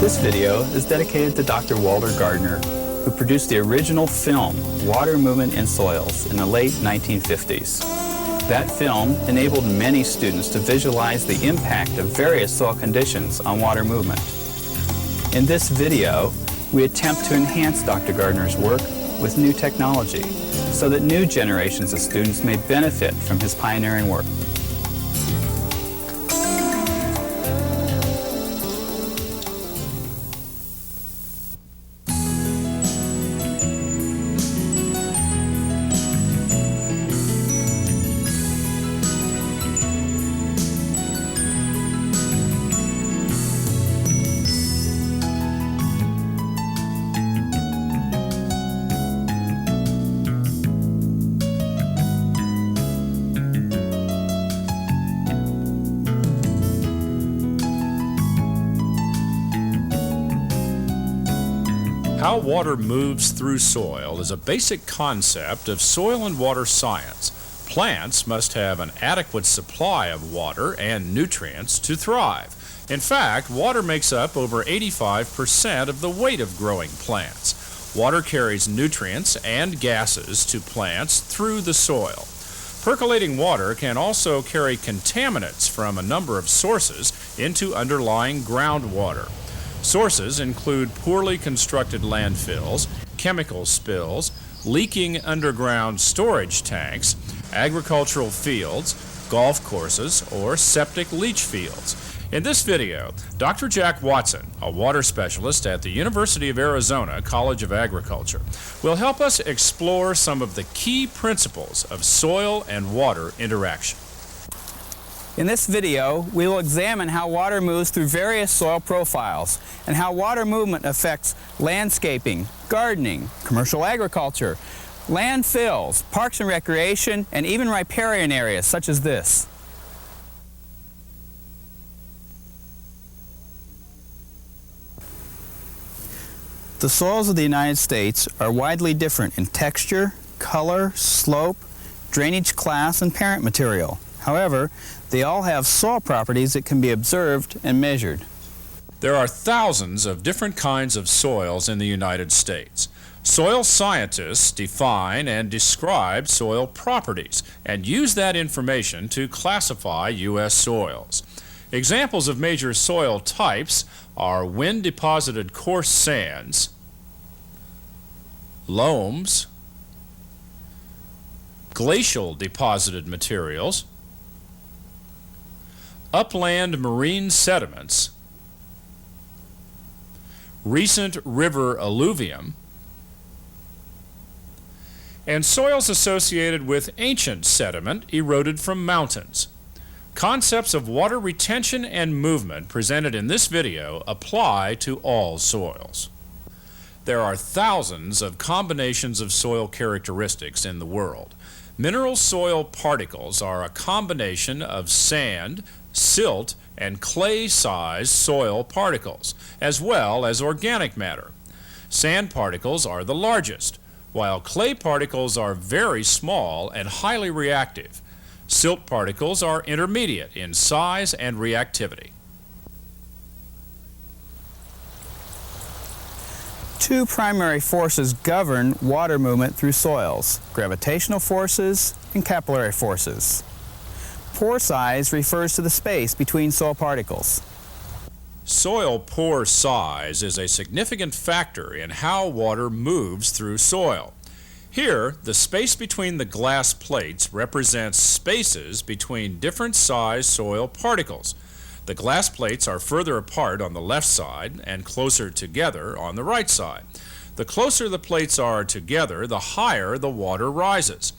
This video is dedicated to Dr. Walter Gardner, who produced the original film, Water Movement in Soils, in the late 1950s. That film enabled many students to visualize the impact of various soil conditions on water movement. In this video, we attempt to enhance Dr. Gardner's work with new technology so that new generations of students may benefit from his pioneering work. How water moves through soil is a basic concept of soil and water science. Plants must have an adequate supply of water and nutrients to thrive. In fact, water makes up over 85% of the weight of growing plants. Water carries nutrients and gases to plants through the soil. Percolating water can also carry contaminants from a number of sources into underlying groundwater. Sources include poorly constructed landfills, chemical spills, leaking underground storage tanks, agricultural fields, golf courses, or septic leach fields. In this video, Dr. Jack Watson, a water specialist at the University of Arizona College of Agriculture, will help us explore some of the key principles of soil and water interaction. In this video, we will examine how water moves through various soil profiles and how water movement affects landscaping, gardening, commercial agriculture, landfills, parks and recreation, and even riparian areas such as this. The soils of the United States are widely different in texture, color, slope, drainage class, and parent material. However, they all have soil properties that can be observed and measured. There are thousands of different kinds of soils in the United States. Soil scientists define and describe soil properties and use that information to classify U.S. soils. Examples of major soil types are wind-deposited coarse sands, loams, glacial deposited materials, upland marine sediments, recent river alluvium, and soils associated with ancient sediment eroded from mountains. Concepts of water retention and movement presented in this video apply to all soils. There are thousands of combinations of soil characteristics in the world. Mineral soil particles are a combination of sand, silt, and clay-sized soil particles, as well as organic matter. Sand particles are the largest, while clay particles are very small and highly reactive. Silt particles are intermediate in size and reactivity. Two primary forces govern water movement through soils: gravitational forces and capillary forces. Pore size refers to the space between soil particles. Soil pore size is a significant factor in how water moves through soil. Here, the space between the glass plates represents spaces between different size soil particles. The glass plates are further apart on the left side and closer together on the right side. The closer the plates are together, the higher the water rises.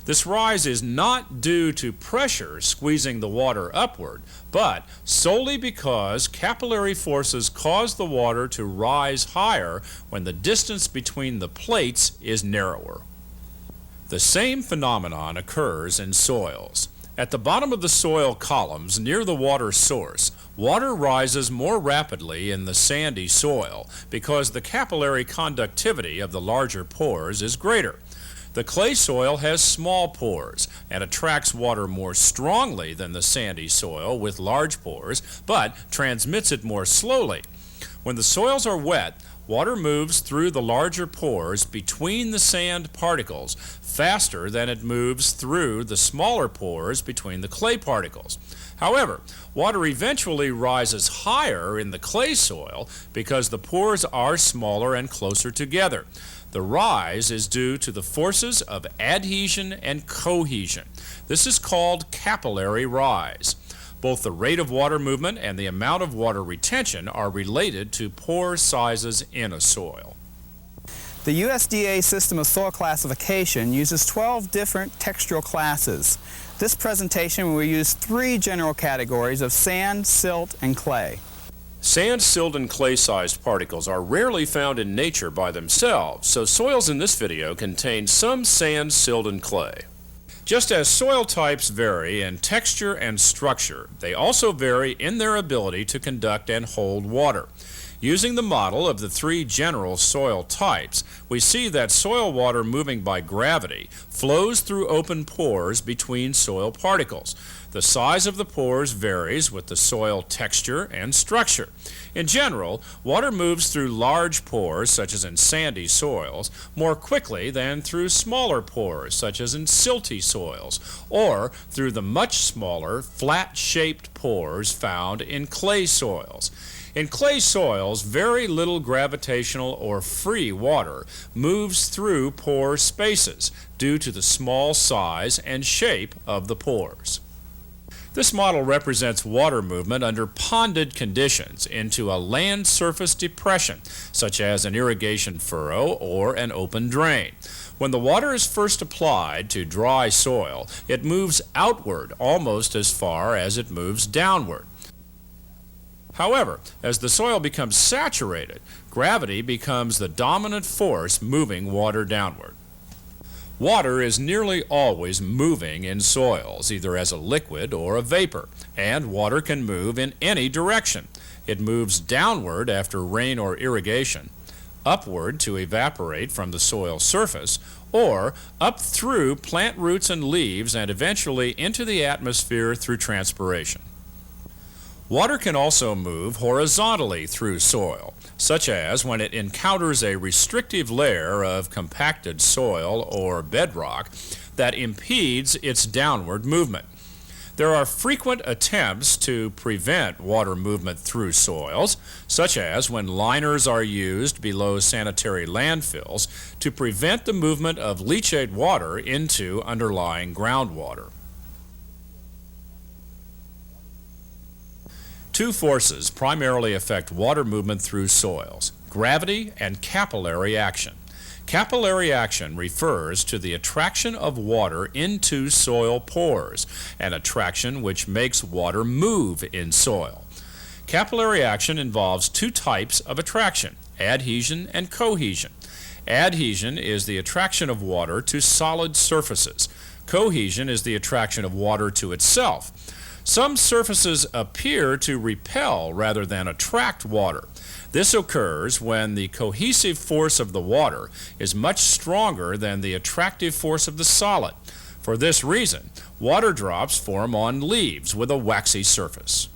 This rise is not due to pressure squeezing the water upward, but solely because capillary forces cause the water to rise higher when the distance between the plates is narrower. The same phenomenon occurs in soils. At the bottom of the soil columns near the water source, water rises more rapidly in the sandy soil because the capillary conductivity of the larger pores is greater. The clay soil has small pores and attracts water more strongly than the sandy soil with large pores, but transmits it more slowly. When the soils are wet, water moves through the larger pores between the sand particles faster than it moves through the smaller pores between the clay particles. However, water eventually rises higher in the clay soil because the pores are smaller and closer together. The rise is due to the forces of adhesion and cohesion. This is called capillary rise. Both the rate of water movement and the amount of water retention are related to pore sizes in a soil. The USDA system of soil classification uses 12 different textural classes. This presentation will use 3 general categories of sand, silt, and clay. Sand, silt, and clay-sized particles are rarely found in nature by themselves, so soils in this video contain some sand, silt, and clay. Just as soil types vary in texture and structure, they also vary in their ability to conduct and hold water. Using the model of the 3 general soil types, we see that soil water moving by gravity flows through open pores between soil particles. The size of the pores varies with the soil texture and structure. In general, water moves through large pores, such as in sandy soils, more quickly than through smaller pores, such as in silty soils, or through the much smaller, flat-shaped pores found in clay soils. In clay soils, very little gravitational or free water moves through pore spaces due to the small size and shape of the pores. This model represents water movement under ponded conditions into a land surface depression, such as an irrigation furrow or an open drain. When the water is first applied to dry soil, it moves outward almost as far as it moves downward. However, as the soil becomes saturated, gravity becomes the dominant force moving water downward. Water is nearly always moving in soils, either as a liquid or a vapor, and water can move in any direction. It moves downward after rain or irrigation, upward to evaporate from the soil surface, or up through plant roots and leaves and eventually into the atmosphere through transpiration. Water can also move horizontally through soil, such as when it encounters a restrictive layer of compacted soil or bedrock that impedes its downward movement. There are frequent attempts to prevent water movement through soils, such as when liners are used below sanitary landfills to prevent the movement of leachate water into underlying groundwater. 2 forces primarily affect water movement through soils: gravity and capillary action. Capillary action refers to the attraction of water into soil pores, an attraction which makes water move in soil. Capillary action involves 2 types of attraction: adhesion and cohesion. Adhesion is the attraction of water to solid surfaces. Cohesion is the attraction of water to itself. Some surfaces appear to repel rather than attract water. This occurs when the cohesive force of the water is much stronger than the attractive force of the solid. For this reason, water drops form on leaves with a waxy surface.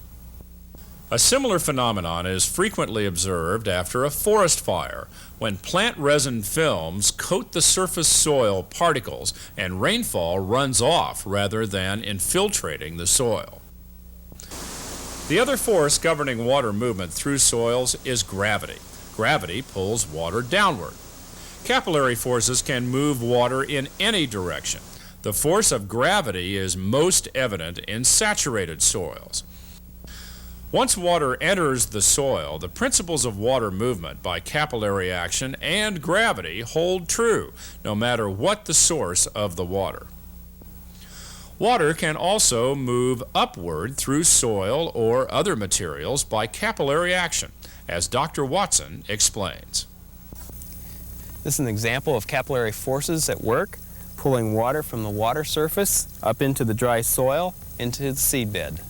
A similar phenomenon is frequently observed after a forest fire, when plant resin films coat the surface soil particles and rainfall runs off rather than infiltrating the soil. The other force governing water movement through soils is gravity. Gravity pulls water downward. Capillary forces can move water in any direction. The force of gravity is most evident in saturated soils. Once water enters the soil, the principles of water movement by capillary action and gravity hold true, no matter what the source of the water. Water can also move upward through soil or other materials by capillary action, as Dr. Watson explains. This is an example of capillary forces at work, pulling water from the water surface up into the dry soil, into the seedbed.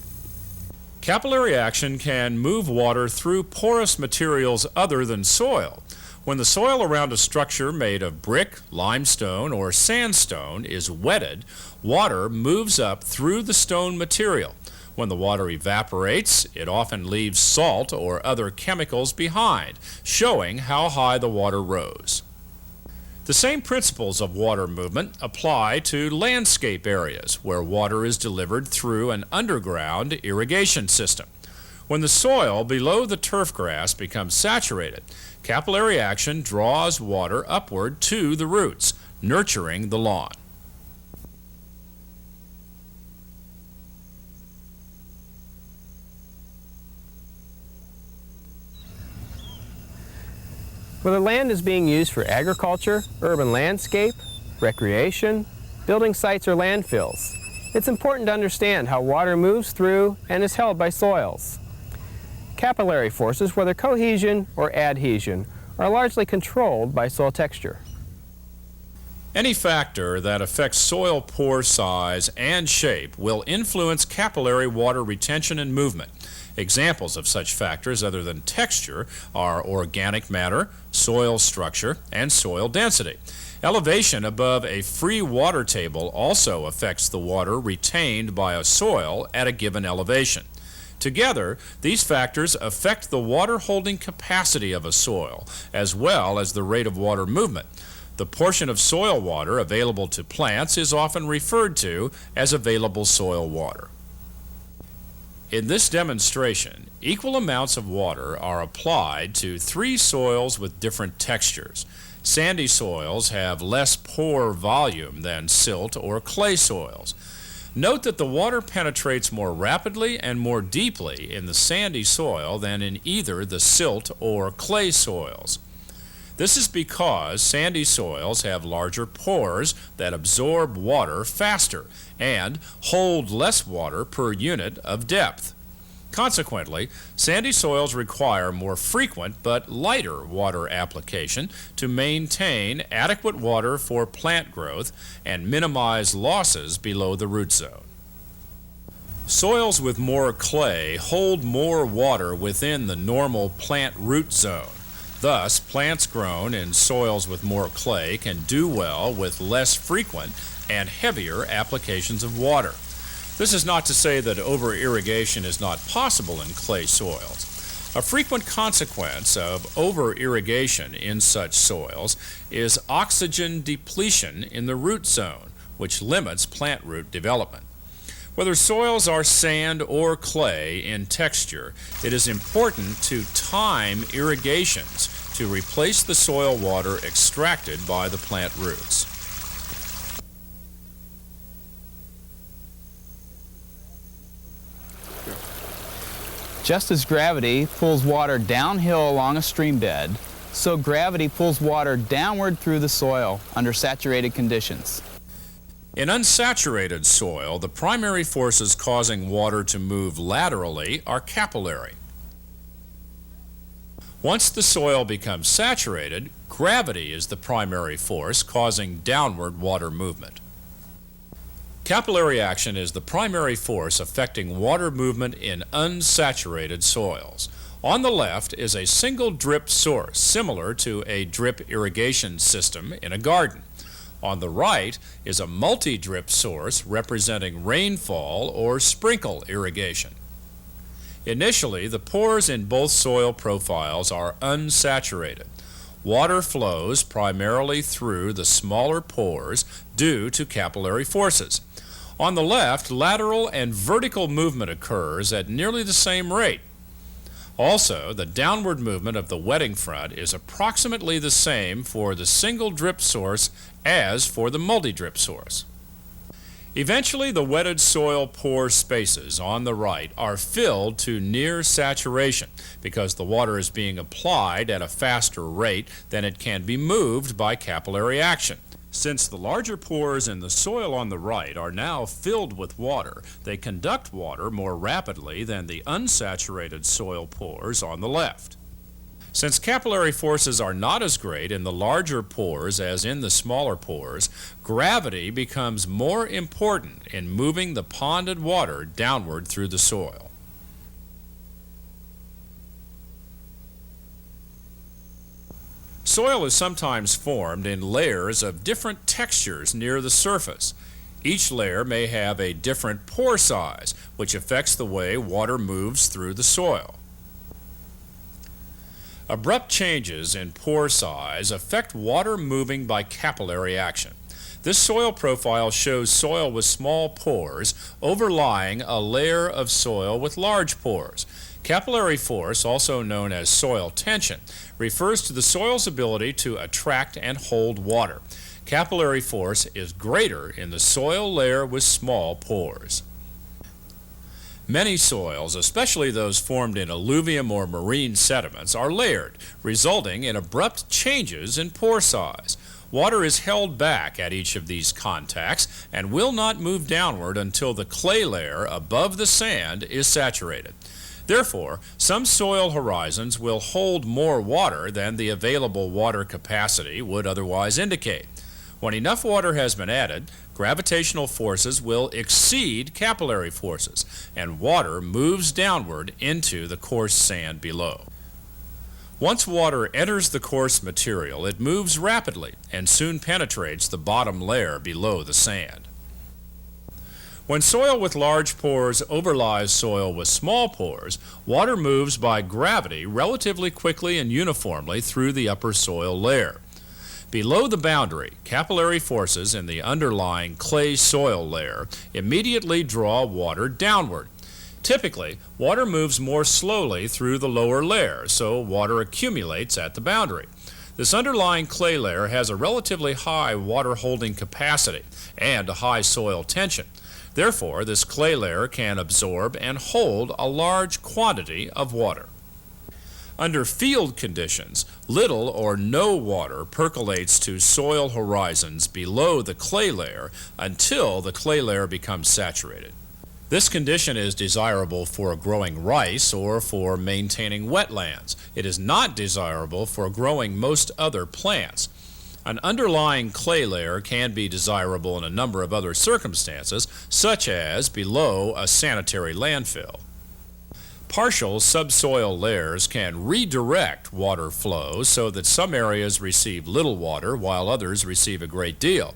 Capillary action can move water through porous materials other than soil. When the soil around a structure made of brick, limestone, or sandstone is wetted, water moves up through the stone material. When the water evaporates, it often leaves salt or other chemicals behind, showing how high the water rose. The same principles of water movement apply to landscape areas where water is delivered through an underground irrigation system. When the soil below the turf grass becomes saturated, capillary action draws water upward to the roots, nurturing the lawn. Whether land is being used for agriculture, urban landscape, recreation, building sites, or landfills, it's important to understand how water moves through and is held by soils. Capillary forces, whether cohesion or adhesion, are largely controlled by soil texture. Any factor that affects soil pore size and shape will influence capillary water retention and movement. Examples of such factors other than texture are organic matter, soil structure, and soil density. Elevation above a free water table also affects the water retained by a soil at a given elevation. Together, these factors affect the water-holding capacity of a soil, as well as the rate of water movement. The portion of soil water available to plants is often referred to as available soil water. In this demonstration, equal amounts of water are applied to 3 soils with different textures. Sandy soils have less pore volume than silt or clay soils. Note that the water penetrates more rapidly and more deeply in the sandy soil than in either the silt or clay soils. This is because sandy soils have larger pores that absorb water faster and hold less water per unit of depth. Consequently, sandy soils require more frequent but lighter water application to maintain adequate water for plant growth and minimize losses below the root zone. Soils with more clay hold more water within the normal plant root zone. Thus, plants grown in soils with more clay can do well with less frequent and heavier applications of water. This is not to say that over-irrigation is not possible in clay soils. A frequent consequence of over-irrigation in such soils is oxygen depletion in the root zone, which limits plant root development. Whether soils are sand or clay in texture, it is important to time irrigations to replace the soil water extracted by the plant roots. Just as gravity pulls water downhill along a stream bed, so gravity pulls water downward through the soil under saturated conditions. In unsaturated soil, the primary forces causing water to move laterally are capillary. Once the soil becomes saturated, gravity is the primary force causing downward water movement. Capillary action is the primary force affecting water movement in unsaturated soils. On the left is a single drip source, similar to a drip irrigation system in a garden. On the right is a multi-drip source representing rainfall or sprinkle irrigation. Initially, the pores in both soil profiles are unsaturated. Water flows primarily through the smaller pores due to capillary forces. On the left, lateral and vertical movement occurs at nearly the same rate. Also, the downward movement of the wetting front is approximately the same for the single drip source as for the multi-drip source. Eventually, the wetted soil pore spaces on the right are filled to near saturation because the water is being applied at a faster rate than it can be moved by capillary action. Since the larger pores in the soil on the right are now filled with water, they conduct water more rapidly than the unsaturated soil pores on the left. Since capillary forces are not as great in the larger pores as in the smaller pores, gravity becomes more important in moving the ponded water downward through the soil. Soil is sometimes formed in layers of different textures near the surface. Each layer may have a different pore size, which affects the way water moves through the soil. Abrupt changes in pore size affect water moving by capillary action. This soil profile shows soil with small pores overlying a layer of soil with large pores. Capillary force, also known as soil tension, refers to the soil's ability to attract and hold water. Capillary force is greater in the soil layer with small pores. Many soils, especially those formed in alluvium or marine sediments, are layered, resulting in abrupt changes in pore size. Water is held back at each of these contacts and will not move downward until the clay layer above the sand is saturated. Therefore, some soil horizons will hold more water than the available water capacity would otherwise indicate. When enough water has been added, gravitational forces will exceed capillary forces, and water moves downward into the coarse sand below. Once water enters the coarse material, it moves rapidly and soon penetrates the bottom layer below the sand. When soil with large pores overlies soil with small pores, water moves by gravity relatively quickly and uniformly through the upper soil layer. Below the boundary, capillary forces in the underlying clay soil layer immediately draw water downward. Typically, water moves more slowly through the lower layer, so water accumulates at the boundary. This underlying clay layer has a relatively high water holding capacity and a high soil tension. Therefore, this clay layer can absorb and hold a large quantity of water. Under field conditions, little or no water percolates to soil horizons below the clay layer until the clay layer becomes saturated. This condition is desirable for growing rice or for maintaining wetlands. It is not desirable for growing most other plants. An underlying clay layer can be desirable in a number of other circumstances, such as below a sanitary landfill. Partial subsoil layers can redirect water flow so that some areas receive little water while others receive a great deal.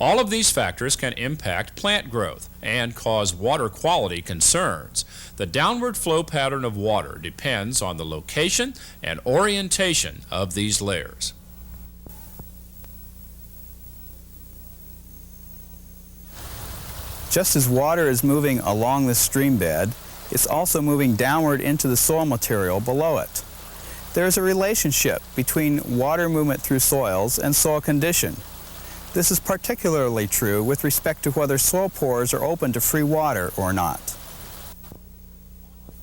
All of these factors can impact plant growth and cause water quality concerns. The downward flow pattern of water depends on the location and orientation of these layers. Just as water is moving along the stream bed, it's also moving downward into the soil material below it. There is a relationship between water movement through soils and soil condition. This is particularly true with respect to whether soil pores are open to free water or not.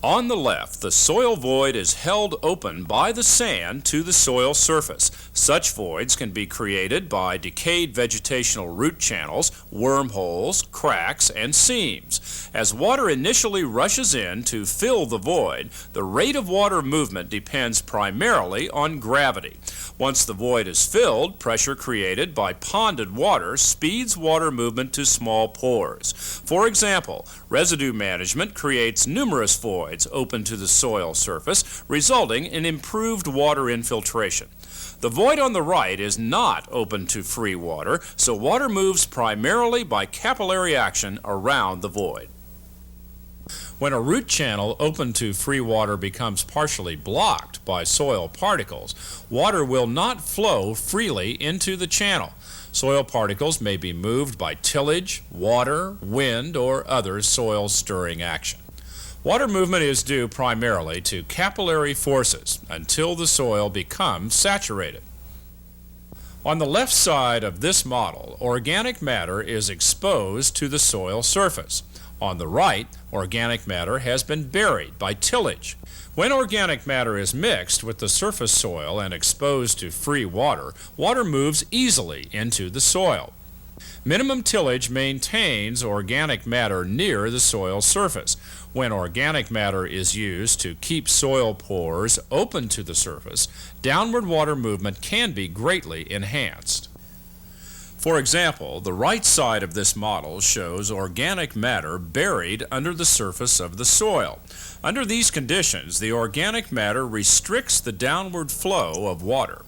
On the left, the soil void is held open by the sand to the soil surface. Such voids can be created by decayed vegetational root channels, wormholes, cracks, and seams. As water initially rushes in to fill the void, the rate of water movement depends primarily on gravity. Once the void is filled, pressure created by ponded water speeds water movement to small pores. For example, residue management creates numerous voids open to the soil surface, resulting in improved water infiltration. The void on the right is not open to free water, so water moves primarily by capillary action around the void. When a root channel open to free water becomes partially blocked by soil particles, water will not flow freely into the channel. Soil particles may be moved by tillage, water, wind, or other soil stirring action. Water movement is due primarily to capillary forces until the soil becomes saturated. On the left side of this model, organic matter is exposed to the soil surface. On the right, organic matter has been buried by tillage. When organic matter is mixed with the surface soil and exposed to free water, water moves easily into the soil. Minimum tillage maintains organic matter near the soil surface. When organic matter is used to keep soil pores open to the surface, downward water movement can be greatly enhanced. For example, the right side of this model shows organic matter buried under the surface of the soil. Under these conditions, the organic matter restricts the downward flow of water.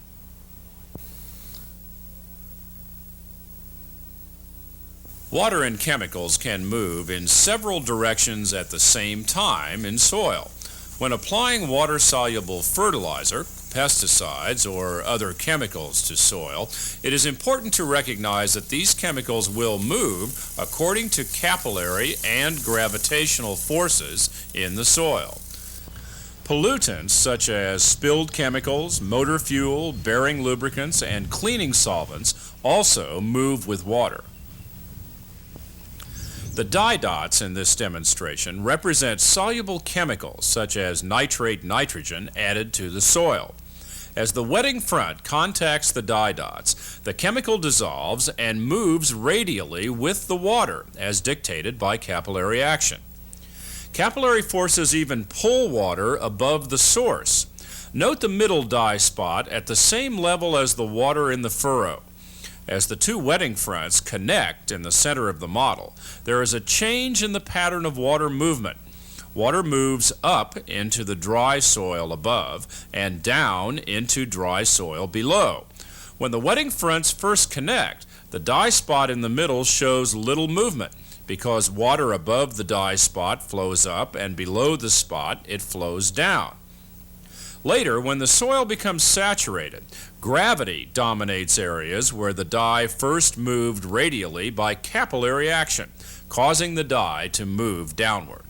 Water and chemicals can move in several directions at the same time in soil. When applying water-soluble fertilizer, pesticides, or other chemicals to soil, it is important to recognize that these chemicals will move according to capillary and gravitational forces in the soil. Pollutants such as spilled chemicals, motor fuel, bearing lubricants, and cleaning solvents also move with water. The dye dots in this demonstration represent soluble chemicals such as nitrate nitrogen added to the soil. As the wetting front contacts the dye dots, the chemical dissolves and moves radially with the water as dictated by capillary action. Capillary forces even pull water above the source. Note the middle dye spot at the same level as the water in the furrow. As the two wetting fronts connect in the center of the model, there is a change in the pattern of water movement. Water moves up into the dry soil above and down into dry soil below. When the wetting fronts first connect, the dye spot in the middle shows little movement because water above the dye spot flows up and below the spot it flows down. Later, when the soil becomes saturated, gravity dominates areas where the dye first moved radially by capillary action, causing the dye to move downward.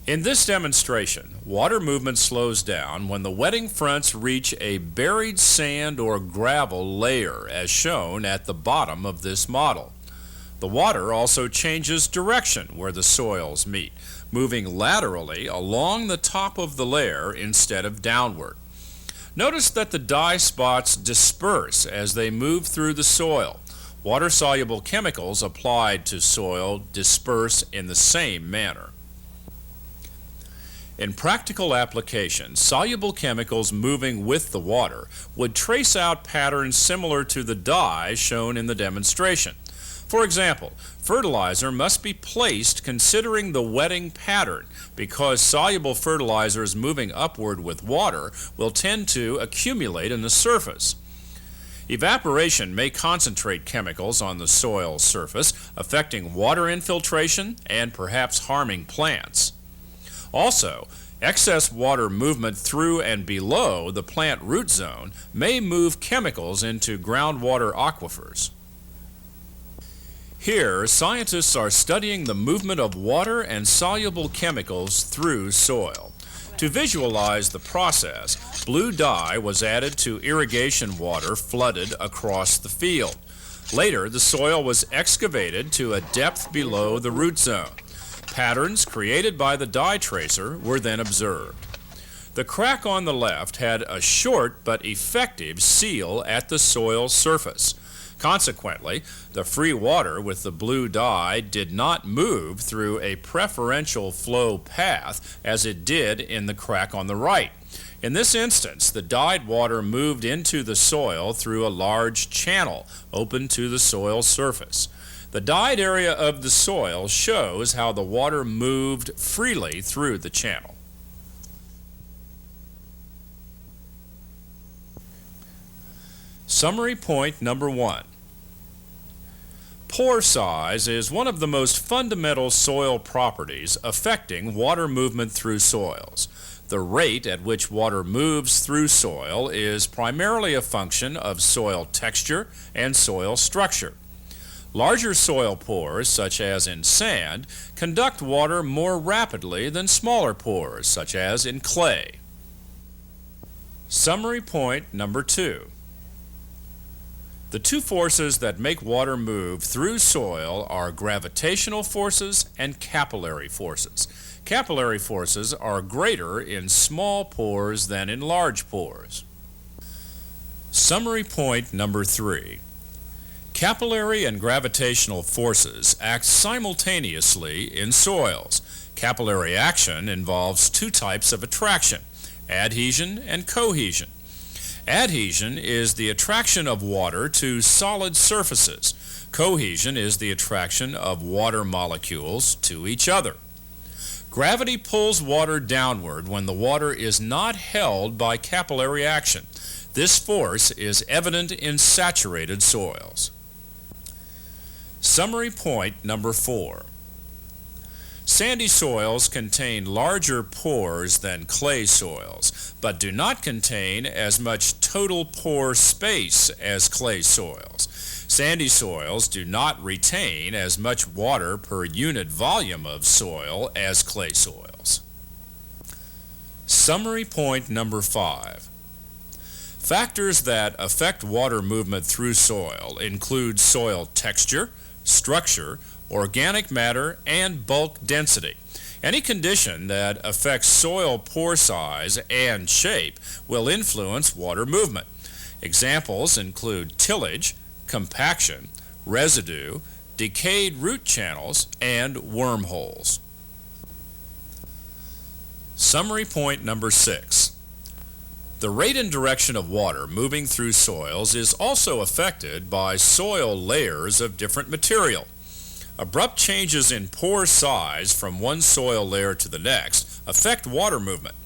In this demonstration, water movement slows down when the wetting fronts reach a buried sand or gravel layer, as shown at the bottom of this model. The water also changes direction where the soils meet, moving laterally along the top of the layer instead of downward. Notice that the dye spots disperse as they move through the soil. Water-soluble chemicals applied to soil disperse in the same manner. In practical application, soluble chemicals moving with the water would trace out patterns similar to the dye shown in the demonstration. For example, fertilizer must be placed considering the wetting pattern because soluble fertilizers moving upward with water will tend to accumulate in the surface. Evaporation may concentrate chemicals on the soil surface, affecting water infiltration and perhaps harming plants. Also, excess water movement through and below the plant root zone may move chemicals into groundwater aquifers. Here, scientists are studying the movement of water and soluble chemicals through soil. To visualize the process, blue dye was added to irrigation water flooded across the field. Later, the soil was excavated to a depth below the root zone. Patterns created by the dye tracer were then observed. The crack on the left had a short but effective seal at the soil surface. Consequently, the free water with the blue dye did not move through a preferential flow path as it did in the crack on the right. In this instance, the dyed water moved into the soil through a large channel open to the soil surface. The dyed area of the soil shows how the water moved freely through the channel. Summary point number 1. Pore size is one of the most fundamental soil properties affecting water movement through soils. The rate at which water moves through soil is primarily a function of soil texture and soil structure. Larger soil pores, such as in sand, conduct water more rapidly than smaller pores, such as in clay. Summary point number 2. The two forces that make water move through soil are gravitational forces and capillary forces. Capillary forces are greater in small pores than in large pores. Summary point number 3. Capillary and gravitational forces act simultaneously in soils. Capillary action involves two types of attraction, adhesion and cohesion. Adhesion is the attraction of water to solid surfaces. Cohesion is the attraction of water molecules to each other. Gravity pulls water downward when the water is not held by capillary action. This force is evident in saturated soils. Summary point number 4. Sandy soils contain larger pores than clay soils, but do not contain as much total pore space as clay soils. Sandy soils do not retain as much water per unit volume of soil as clay soils. Summary point number 5. Factors that affect water movement through soil include soil texture, structure, organic matter, and bulk density. Any condition that affects soil pore size and shape will influence water movement. Examples include tillage, compaction, residue, decayed root channels, and wormholes. Summary point number 6. The rate and direction of water moving through soils is also affected by soil layers of different material. Abrupt changes in pore size from one soil layer to the next affect water movement.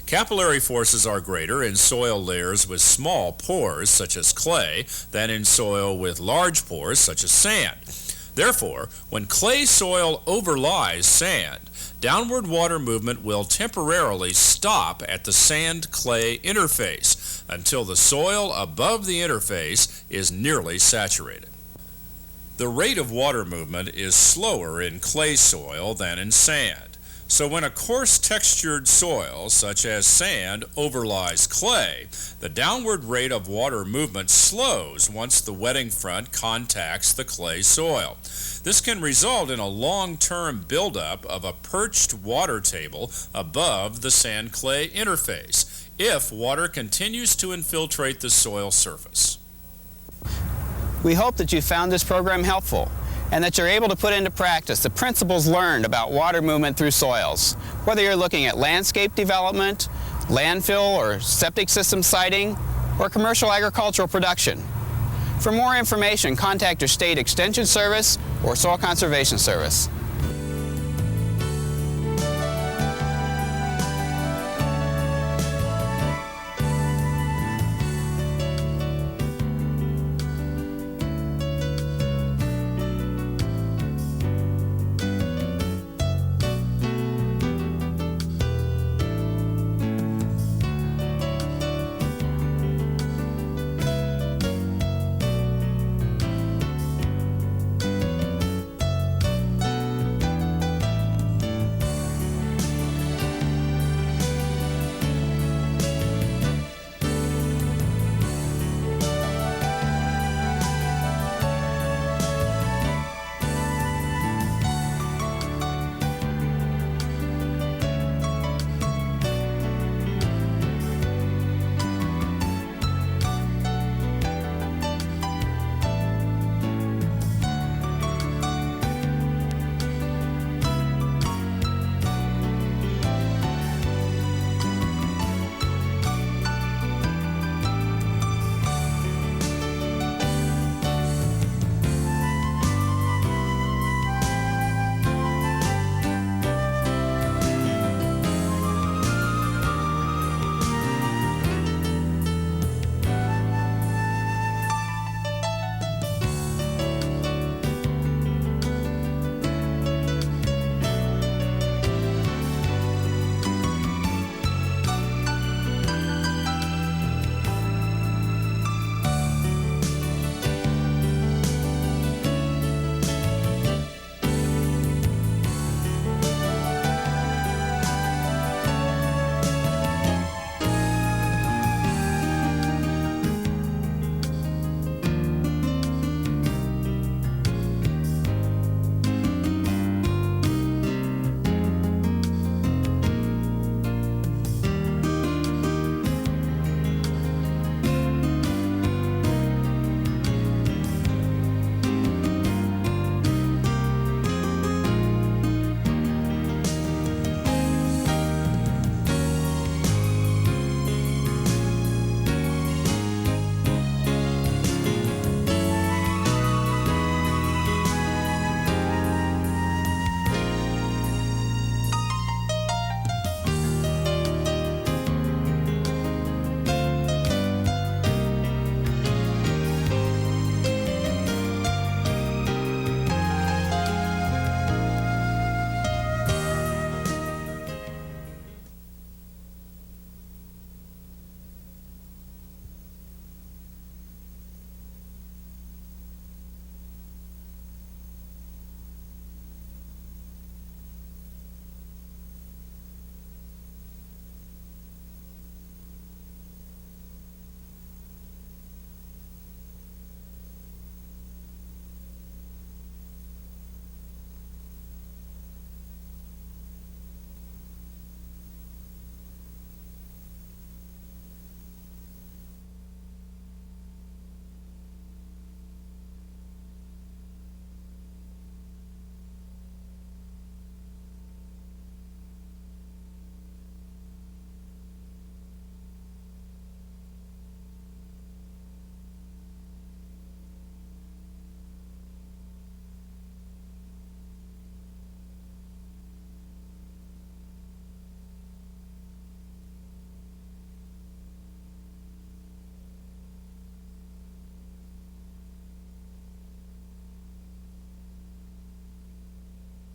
Capillary forces are greater in soil layers with small pores, such as clay, than in soil with large pores, such as sand. Therefore, when clay soil overlies sand, downward water movement will temporarily stop at the sand-clay interface until the soil above the interface is nearly saturated. The rate of water movement is slower in clay soil than in sand. So when a coarse textured soil, such as sand, overlies clay, the downward rate of water movement slows once the wetting front contacts the clay soil. This can result in a long-term buildup of a perched water table above the sand-clay interface if water continues to infiltrate the soil surface. We hope that you found this program helpful and that you're able to put into practice the principles learned about water movement through soils, whether you're looking at landscape development, landfill or septic system siting, or commercial agricultural production. For more information, contact your state extension service or soil conservation service.